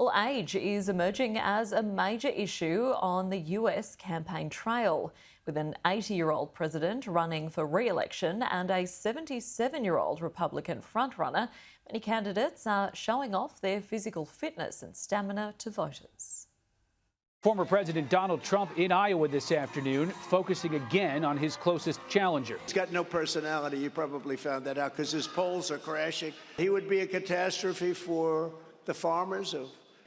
Well, age is emerging as a major issue on the US campaign trail, with an 80-year-old president running for re-election and a 77-year-old Republican frontrunner. Many candidates are showing off their physical fitness and stamina to voters. Former President Donald Trump in Iowa this afternoon, focusing again on his closest challenger. He's got no personality. You probably found that out because his polls are crashing. He would be a catastrophe for the farmers.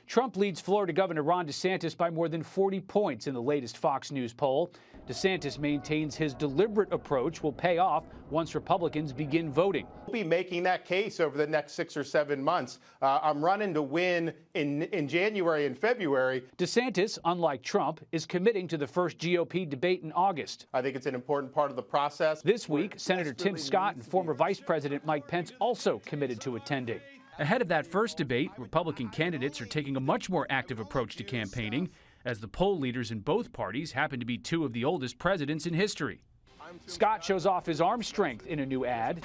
Trump leads Florida Governor Ron DeSantis by more than 40 points in the latest Fox News poll. DeSantis maintains his deliberate approach will pay off once Republicans begin voting. We'll be making that case over the next 6 or 7 months. I'm running to win in January and February. DeSantis, unlike Trump, is committing to the first GOP debate in August. I think it's an important part of the process. This week, Senator Tim Scott and former Vice President Mike Pence also committed to attending. Ahead of that first debate, Republican candidates are taking a much more active approach to campaigning, as the poll leaders in both parties happen to be two of the oldest presidents in history. Scott shows off his arm strength in a new ad.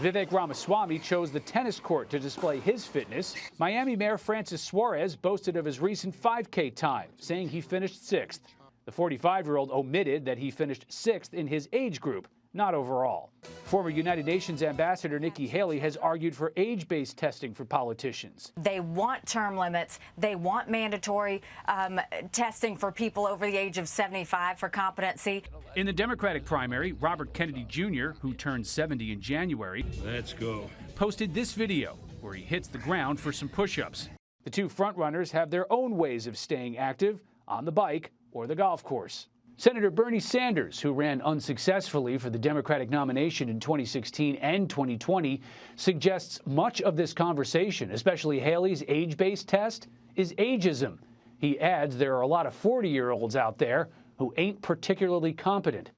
Vivek Ramaswamy chose the tennis court to display his fitness. Miami Mayor Francis Suarez boasted of his recent 5K time, saying he finished 6th. The 45-year-old omitted that he finished 6th in his age group, not overall. Former United Nations Ambassador Nikki Haley has argued for age-based testing for politicians. They want term limits. They want mandatory testing for people over the age of 75 for competency. In the Democratic primary, Robert Kennedy Jr., who turned 70 in January, posted this video where he hits the ground for some push-ups. The two frontrunners have their own ways of staying active on the bike or the golf course. Senator Bernie Sanders, who ran unsuccessfully for the Democratic nomination in 2016 and 2020, suggests much of this conversation, especially Haley's age-based test, is ageism. He adds there are a lot of 40-year-olds out there who ain't particularly competent.